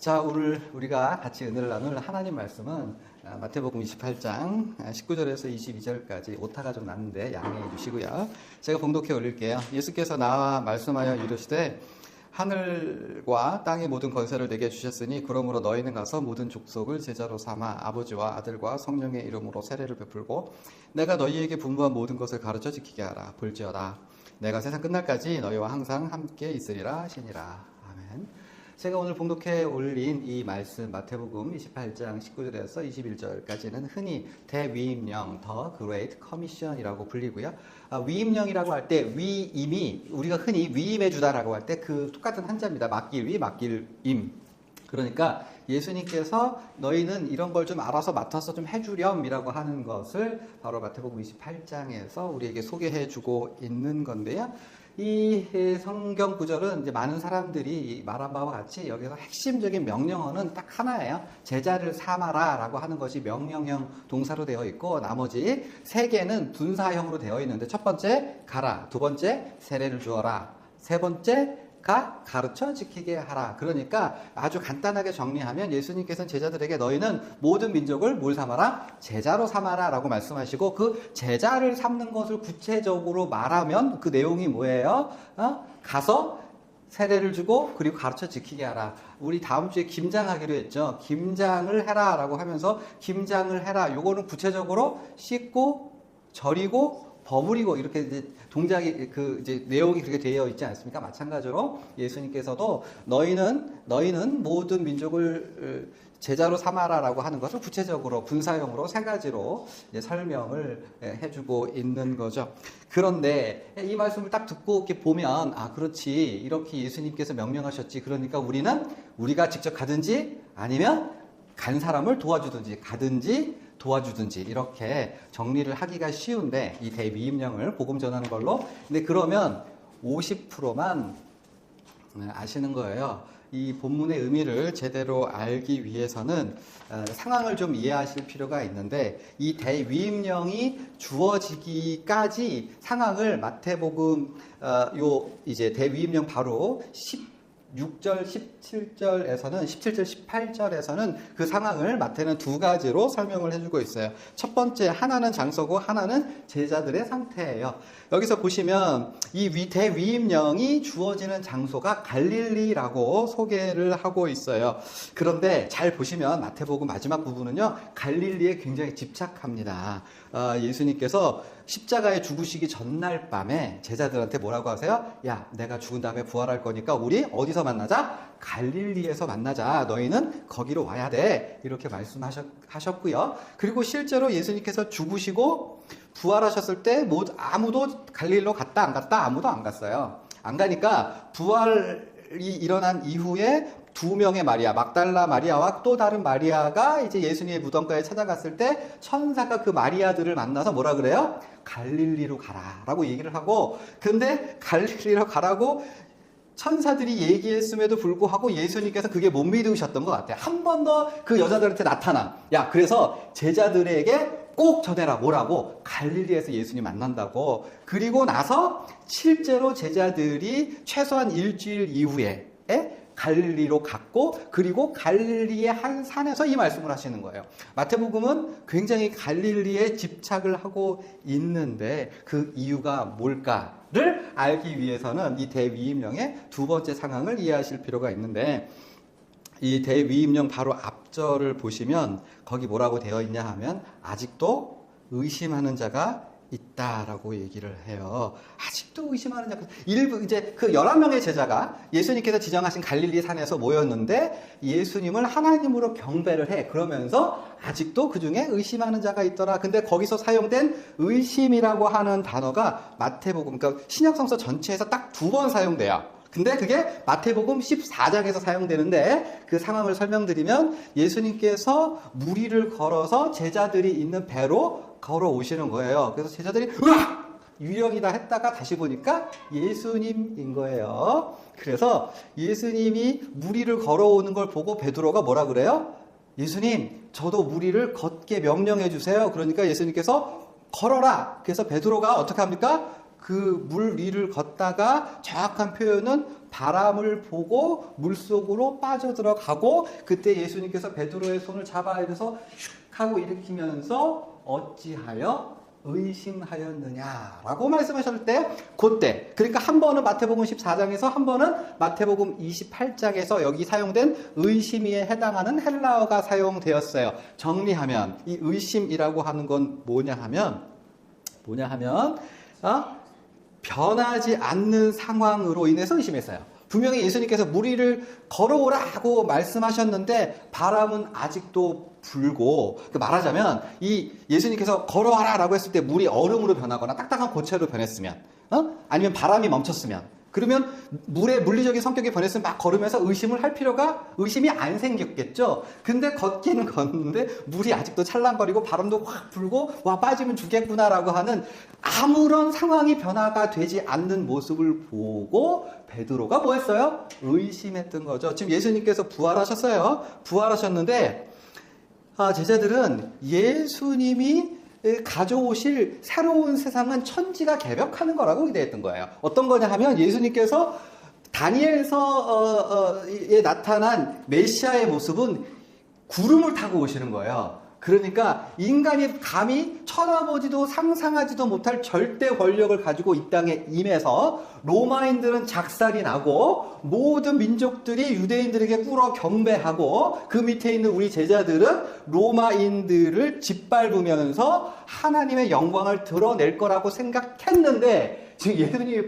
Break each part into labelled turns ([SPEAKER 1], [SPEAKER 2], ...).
[SPEAKER 1] 자, 오늘 우리가 같이 은혜를 나눌 하나님 말씀은 마태복음 28장 19절에서 22절까지 오타가 좀 났는데 양해해 주시고요. 제가 봉독해 올릴게요. 예수께서 나와 말씀하여 이르시되 하늘과 땅의 모든 권세를 내게 주셨으니 그러므로 너희는 가서 모든 족속을 제자로 삼아 아버지와 아들과 성령의 이름으로 세례를 베풀고 내가 너희에게 분부한 모든 것을 가르쳐 지키게 하라. 볼지어다 내가 세상 끝날까지 너희와 항상 함께 있으리라 하시니라. 아멘. 제가 오늘 봉독해 올린 이 말씀 마태복음 28장 19절에서 21절까지는 흔히 대위임령, 더 그레이트 커미션이라고 불리고요. 위임령이라고 할 때 위임이 우리가 흔히 위임해 주다라고 할 때 그 똑같은 한자입니다. 맡길 위, 맡길 임. 그러니까 예수님께서 너희는 이런 걸 좀 알아서 맡아서 좀 해주렴이라고 하는 것을 바로 마태복음 28장에서 우리에게 소개해 주고 있는 건데요. 이 성경 구절은 이제 많은 사람들이 말한 바와 같이 여기서 핵심적인 명령어는 딱 하나예요. 제자를 삼아라 라고 하는 것이 명령형 동사로 되어 있고 나머지 세 개는 분사형으로 되어 있는데 첫 번째 가라, 두 번째 세례를 주어라, 세 번째 가르쳐 지키게 하라. 그러니까 아주 간단하게 정리하면 예수님께서는 제자들에게 너희는 모든 민족을 뭘 삼아라? 제자로 삼아라 라고 말씀하시고 그 제자를 삼는 것을 구체적으로 말하면 그 내용이 뭐예요? 가서 세례를 주고 그리고 가르쳐 지키게 하라. 우리 다음 주에 김장하기로 했죠. 김장을 해라 라고 하면서 김장을 해라. 요거는 구체적으로 씻고 절이고 버무리고 이렇게 이제 동작이 이제 내용이 그렇게 되어 있지 않습니까? 마찬가지로 예수님께서도 너희는 모든 민족을 제자로 삼아라라고 하는 것을 구체적으로 분사형으로 세 가지로 이제 설명을 해주고 있는 거죠. 그런데 이 말씀을 딱 듣고 이렇게 보면 그렇지 이렇게 예수님께서 명령하셨지. 그러니까 우리가 직접 가든지 아니면 간 사람을 도와주든지 가든지 도와주든지 이렇게 정리를 하기가 쉬운데 이 대위임령을 복음 전하는 걸로 근데 그러면 50%만 아시는 거예요. 이 본문의 의미를 제대로 알기 위해서는 상황을 좀 이해하실 필요가 있는데 이 대위임령이 주어지기까지 상황을 마태복음 이제 대위임령 바로 6절, 17절에서는 17절, 18절에서는 그 상황을 마태는 두 가지로 설명을 해주고 있어요. 첫 번째 하나는 장소고 하나는 제자들의 상태예요. 여기서 보시면 이 대위임령이 주어지는 장소가 갈릴리라고 소개를 하고 있어요. 그런데 잘 보시면 마태복음 마지막 부분은요 갈릴리에 굉장히 집착합니다. 예수님께서 십자가에 죽으시기 전날 밤에 제자들한테 뭐라고 하세요? 야, 내가 죽은 다음에 부활할 거니까 우리 어디서 만나자? 갈릴리에서 만나자. 너희는 거기로 와야 돼. 이렇게 말씀하셨고요. 그리고 실제로 예수님께서 죽으시고 부활하셨을 때 아무도 갈릴리로 갔다 안 갔다? 아무도 안 갔어요. 안 가니까 부활이 일어난 이후에 두 명의 마리아, 막달라 마리아와 또 다른 마리아가 이제 예수님의 무덤가에 찾아갔을 때 천사가 그 마리아들을 만나서 뭐라 그래요? 갈릴리로 가라 라고 얘기를 하고 근데 갈릴리로 가라고 천사들이 얘기했음에도 불구하고 예수님께서 그게 못 믿으셨던 것 같아요. 한 번 더 그 여자들한테 나타나. 야, 그래서 제자들에게 꼭 전해라. 뭐라고? 갈릴리에서 예수님 만난다고. 그리고 나서 실제로 제자들이 최소한 일주일 이후에 갈릴리로 갔고 그리고 갈릴리의 한 산에서 이 말씀을 하시는 거예요. 마태복음은 굉장히 갈릴리에 집착을 하고 있는데 그 이유가 뭘까를 알기 위해서는 이 대위임령의 두 번째 상황을 이해하실 필요가 있는데 이 대위임령 바로 앞절을 보시면 거기 뭐라고 되어 있냐 하면 아직도 의심하는 자가 있다라고 얘기를 해요. 아직도 의심하는 자가 일부 이제 그 11명의 제자가 예수님께서 지정하신 갈릴리 산에서 모였는데 예수님을 하나님으로 경배를 해. 그러면서 아직도 그 중에 의심하는 자가 있더라. 근데 거기서 사용된 의심이라고 하는 단어가 마태복음 그러니까 신약성서 전체에서 딱 두 번 사용돼요. 근데 그게 마태복음 14장에서 사용되는데 그 상황을 설명드리면 예수님께서 무리를 걸어서 제자들이 있는 배로 걸어오시는 거예요. 그래서 제자들이 으악! 유령이다 했다가 다시 보니까 예수님인 거예요. 그래서 예수님이 무리를 걸어오는 걸 보고 베드로가 뭐라 그래요? 예수님, 저도 무리를 걷게 명령해 주세요. 그러니까 예수님께서 걸어라. 그래서 베드로가 어떻게 합니까? 그 물 위를 걷다가 정확한 표현은 바람을 보고 물속으로 빠져들어가고 그때 예수님께서 베드로의 손을 잡아 이래서 슉 하고 일으키면서 어찌하여 의심하였느냐라고 말씀하셨을 때 그때 그러니까 한 번은 마태복음 14장에서 한 번은 마태복음 28장에서 여기 사용된 의심에 해당하는 헬라어가 사용되었어요. 정리하면 이 의심이라고 하는 건 뭐냐 하면 변하지 않는 상황으로 인해서 의심했어요. 분명히 예수님께서 물 위를 걸어오라고 말씀하셨는데 바람은 아직도 불고 말하자면 이 예수님께서 걸어와라라고 했을 때 물이 얼음으로 변하거나 딱딱한 고체로 변했으면 아니면 바람이 멈췄으면 그러면 물의 물리적인 성격이 변했으면 막 걸으면서 의심이 안 생겼겠죠. 근데 걷기는 걷는데 물이 아직도 찰랑거리고 바람도 확 불고 와 빠지면 죽겠구나라고 하는 아무런 상황이 변화가 되지 않는 모습을 보고 베드로가 뭐 했어요? 의심했던 거죠. 지금 예수님께서 부활하셨어요. 부활하셨는데 제자들은 예수님이 가져오실 새로운 세상은 천지가 개벽하는 거라고 기대했던 거예요. 어떤 거냐 하면 예수님께서 다니엘서에 나타난 메시아의 모습은 구름을 타고 오시는 거예요. 그러니까 인간이 감히 쳐다보지도 상상하지도 못할 절대 권력을 가지고 이 땅에 임해서 로마인들은 작살이 나고 모든 민족들이 유대인들에게 꿇어 경배하고 그 밑에 있는 우리 제자들은 로마인들을 짓밟으면서 하나님의 영광을 드러낼 거라고 생각했는데 지금 예수님이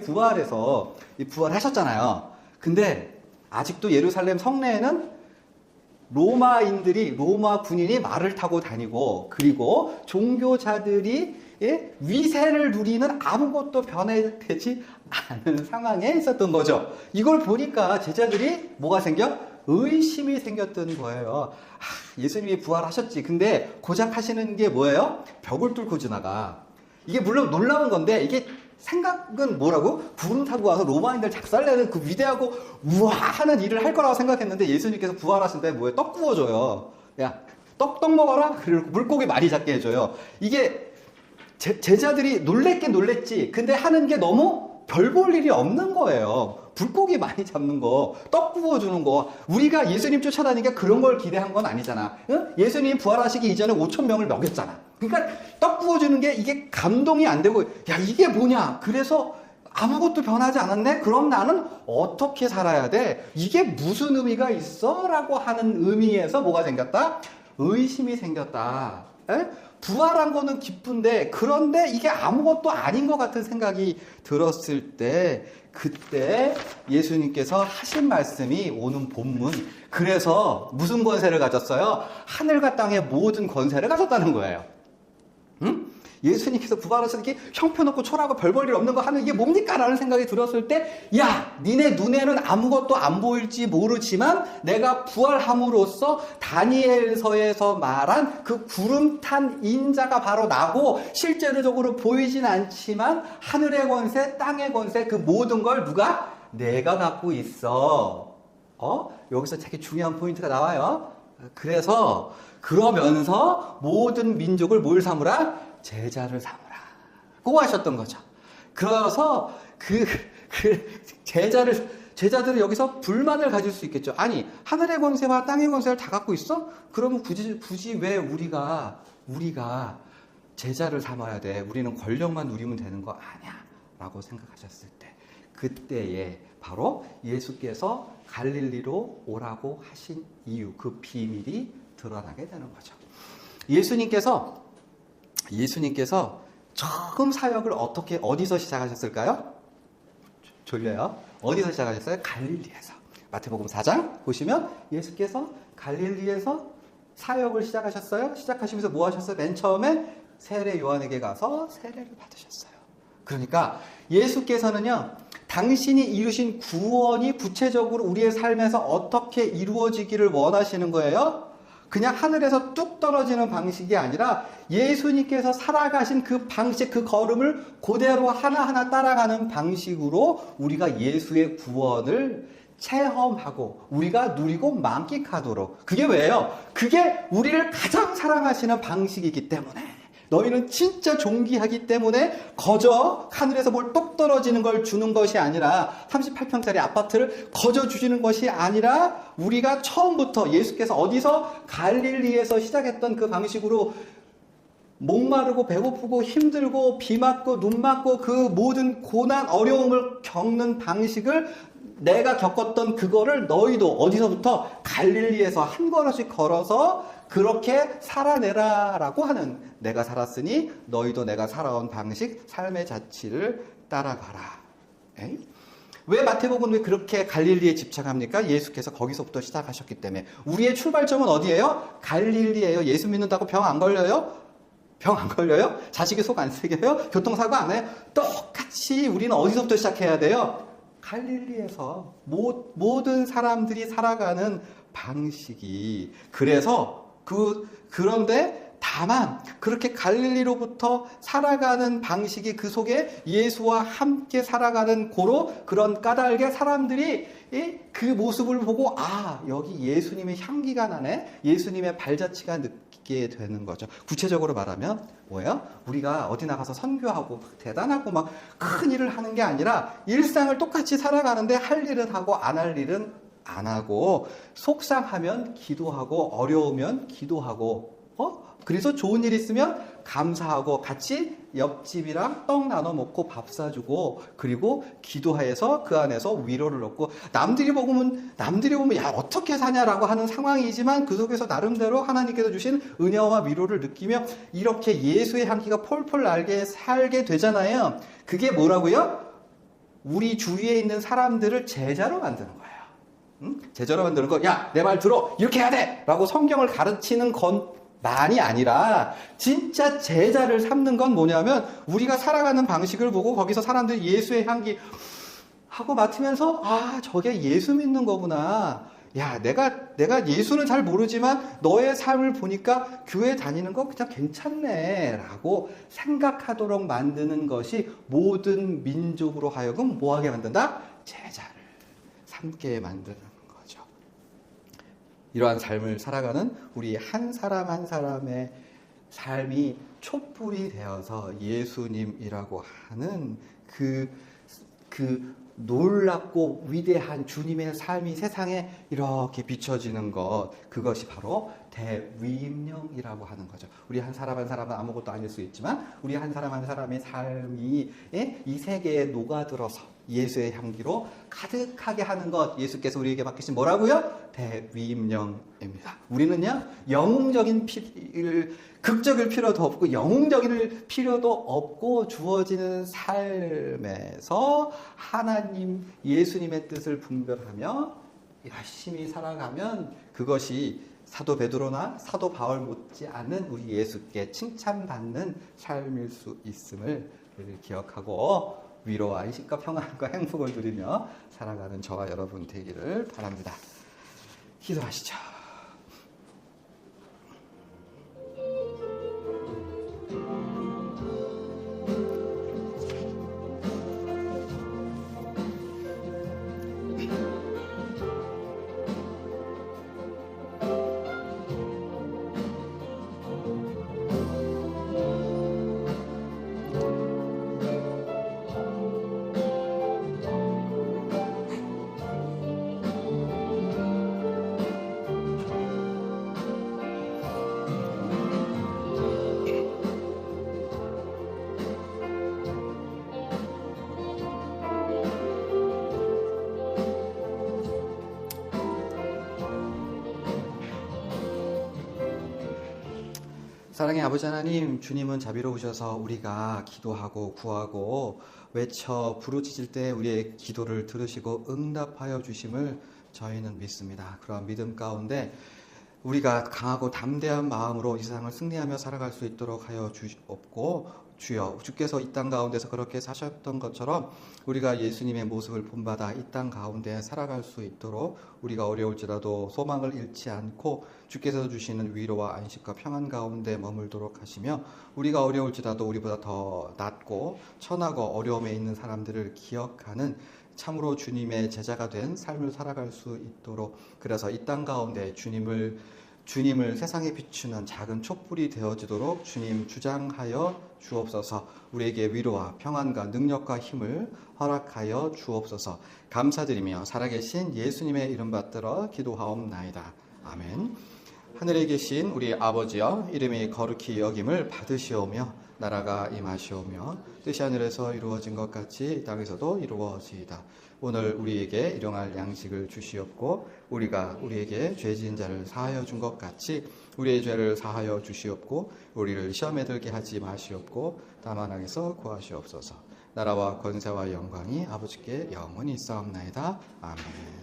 [SPEAKER 1] 부활하셨잖아요. 근데 아직도 예루살렘 성내에는 로마 군인이 말을 타고 다니고 그리고 종교자들이 위세를 누리는 아무것도 변화되지 않은 상황에 있었던 거죠. 이걸 보니까 제자들이 뭐가 생겨? 의심이 생겼던 거예요. 예수님이 부활하셨지. 근데 고작 하시는 게 뭐예요? 벽을 뚫고 지나가. 이게 물론 놀라운 건데 이게 생각은 뭐라고? 구름 타고 와서 로마인들 작살내는 그 위대하고 우와 하는 일을 할 거라고 생각했는데 예수님께서 부활하신 때 뭐예요? 떡 구워줘요. 야, 떡 먹어라. 그리고 물고기 많이 잡게 해줘요. 이게 제자들이 놀랬긴 놀랬지. 근데 하는 게 너무 별 볼 일이 없는 거예요. 물고기 많이 잡는 거, 떡 구워주는 거. 우리가 예수님 쫓아다니니까 그런 걸 기대한 건 아니잖아. 응? 예수님 부활하시기 이전에 5,000명을 먹였잖아. 그러니까 떡 구워주는 게 이게 감동이 안 되고 야 이게 뭐냐 그래서 아무것도 변하지 않았네? 그럼 나는 어떻게 살아야 돼? 이게 무슨 의미가 있어? 라고 하는 의미에서 뭐가 생겼다? 의심이 생겼다. 에? 부활한 거는 기쁜데 그런데 이게 아무것도 아닌 것 같은 생각이 들었을 때 그때 예수님께서 하신 말씀이 오는 본문 그래서 무슨 권세를 가졌어요? 하늘과 땅의 모든 권세를 가졌다는 거예요. 응? 예수님께서 부활하셔서 이렇게 형편없고 초라하고 별 볼 일 없는 거 하는 이게 뭡니까? 라는 생각이 들었을 때 야 니네 눈에는 아무것도 안 보일지 모르지만 내가 부활함으로써 다니엘서에서 말한 그 구름 탄 인자가 바로 나고 실제적으로 보이진 않지만 하늘의 권세 땅의 권세 그 모든 걸 누가? 내가 갖고 있어. 여기서 되게 중요한 포인트가 나와요. 그래서 그러면서 모든 민족을 뭘 삼으라? 제자를 삼으라. 고 하셨던 거죠. 그래서 제자들은 여기서 불만을 가질 수 있겠죠. 아니, 하늘의 권세와 땅의 권세를 다 갖고 있어? 그러면 굳이 왜 우리가 제자를 삼아야 돼? 우리는 권력만 누리면 되는 거 아니야. 라고 생각하셨을 때, 그때에 바로 예수께서 갈릴리로 오라고 하신 이유, 그 비밀이 드러나게 되는 거죠. 예수님께서 처음 사역을 어디서 시작하셨을까요? 졸려요. 어디서 시작하셨어요? 갈릴리에서. 마태복음 4장 보시면 예수께서 갈릴리에서 사역을 시작하셨어요. 시작하시면서 뭐 하셨어요? 맨 처음에 세례 요한에게 가서 세례를 받으셨어요. 그러니까 예수께서는요, 당신이 이루신 구원이 구체적으로 우리의 삶에서 어떻게 이루어지기를 원하시는 거예요? 그냥 하늘에서 뚝 떨어지는 방식이 아니라 예수님께서 살아가신 그 방식, 그 걸음을 그대로 하나하나 따라가는 방식으로 우리가 예수의 구원을 체험하고 우리가 누리고 만끽하도록. 그게 왜요? 그게 우리를 가장 사랑하시는 방식이기 때문에 너희는 진짜 존귀하기 때문에 거저 하늘에서 뭘 똑 떨어지는 걸 주는 것이 아니라 38평짜리 아파트를 거저 주시는 것이 아니라 우리가 처음부터 예수께서 어디서 갈릴리에서 시작했던 그 방식으로 목마르고 배고프고 힘들고 비 맞고 눈 맞고 그 모든 고난 어려움을 겪는 방식을 내가 겪었던 그거를 너희도 어디서부터 갈릴리에서 한 걸음씩 걸어서 그렇게 살아내라라고 하는, 내가 살았으니 너희도 내가 살아온 방식, 삶의 자취를 따라가라. 에이? 왜 마태복음은 왜 그렇게 갈릴리에 집착합니까? 예수께서 거기서부터 시작하셨기 때문에. 우리의 출발점은 어디예요? 갈릴리예요. 예수 믿는다고 병 안 걸려요? 병 안 걸려요? 자식이 속 안 새겨요? 교통사고 안 해요? 똑같이 우리는 어디서부터 시작해야 돼요? 갈릴리에서. 모든 사람들이 살아가는 방식이. 그런데 다만 그렇게 갈릴리로부터 살아가는 방식이 그 속에 예수와 함께 살아가는 그런 까닭에 사람들이 그 모습을 보고 여기 예수님의 향기가 나네, 예수님의 발자취가 느끼게 되는 거죠. 구체적으로 말하면 뭐예요? 우리가 어디 나가서 선교하고 대단하고 막 큰 일을 하는 게 아니라 일상을 똑같이 살아가는데 할 일은 하고 안 할 일은 안 하고, 속상하면 기도하고 어려우면 기도하고, 그래서 좋은 일 있으면 감사하고 같이 옆집이랑 떡 나눠 먹고 밥 사주고, 그리고 기도해서 그 안에서 위로를 얻고, 남들이 보면 야 어떻게 사냐라고 하는 상황이지만 그 속에서 나름대로 하나님께서 주신 은혜와 위로를 느끼며 이렇게 예수의 향기가 폴폴 날게 살게 되잖아요. 그게 뭐라고요? 우리 주위에 있는 사람들을 제자로 만드는 거예요. 제자로 만드는 거, 야, 내 말 들어! 이렇게 해야 돼! 라고 성경을 가르치는 것만이 아니라, 진짜 제자를 삼는 건 뭐냐면, 우리가 살아가는 방식을 보고 거기서 사람들이 예수의 향기 하고 맡으면서, 저게 예수 믿는 거구나. 야, 내가 예수는 잘 모르지만 너의 삶을 보니까 교회 다니는 거 그냥 괜찮네. 라고 생각하도록 만드는 것이 모든 민족으로 하여금 뭐하게 만든다? 제자를 삼게 만드는 거죠. 이러한 삶을 살아가는 우리 한 사람 한 사람의 삶이 촛불이 되어서 예수님이라고 하는 그 놀랍고 위대한 주님의 삶이 세상에 이렇게 비춰지는 것, 그것이 바로 대위임령이라고 하는 거죠. 우리 한 사람 한 사람은 아무것도 아닐 수 있지만 우리 한 사람 한 사람의 삶이 이 세계에 녹아들어서 예수의 향기로 가득하게 하는 것, 예수께서 우리에게 맡기신 뭐라고요? 대위임령입니다. 우리는요, 영웅적인 극적일 필요도 없고 영웅적일 필요도 없고 주어지는 삶에서 하나님, 예수님의 뜻을 분별하며 열심히 살아가면 그것이 사도 베드로나 사도 바울 못지않은 우리 예수께 칭찬받는 삶일 수 있음을 기억하고 위로와 안식과 평안과 행복을 누리며 살아가는 저와 여러분 되기를 바랍니다. 기도하시죠. 사랑의 아버지 하나님, 주님은 자비로우셔서 우리가 기도하고 구하고 외쳐 부르짖을 때 우리의 기도를 들으시고 응답하여 주심을 저희는 믿습니다. 그런 믿음 가운데 우리가 강하고 담대한 마음으로 이 세상을 승리하며 살아갈 수 있도록 하여 주옵고, 주여, 주께서 이 땅 가운데서 그렇게 사셨던 것처럼 우리가 예수님의 모습을 본받아 이 땅 가운데 살아갈 수 있도록 우리가 어려울지라도 소망을 잃지 않고 주께서 주시는 위로와 안식과 평안 가운데 머물도록 하시며, 우리가 어려울지라도 우리보다 더 낫고 천하고 어려움에 있는 사람들을 기억하는 참으로 주님의 제자가 된 삶을 살아갈 수 있도록, 그래서 이 땅 가운데 주님을 주님을 세상에 비추는 작은 촛불이 되어지도록 주님 주장하여 주옵소서. 우리에게 위로와 평안과 능력과 힘을 허락하여 주옵소서. 감사드리며 살아계신 예수님의 이름 받들어 기도하옵나이다. 아멘. 하늘에 계신 우리 아버지여, 이름이 거룩히 여김을 받으시오며 나라가 임하시오며 뜻이 하늘에서 이루어진 것 같이 이 땅에서도 이루어지이다. 오늘 우리에게 일용할 양식을 주시옵고 우리가 우리에게 죄 지은 자를 사하여 준 것 같이 우리의 죄를 사하여 주시옵고 우리를 시험에 들게 하지 마시옵고 다만 악에서 구하시옵소서. 나라와 권세와 영광이 아버지께 영원히 있사옵나이다. 아멘.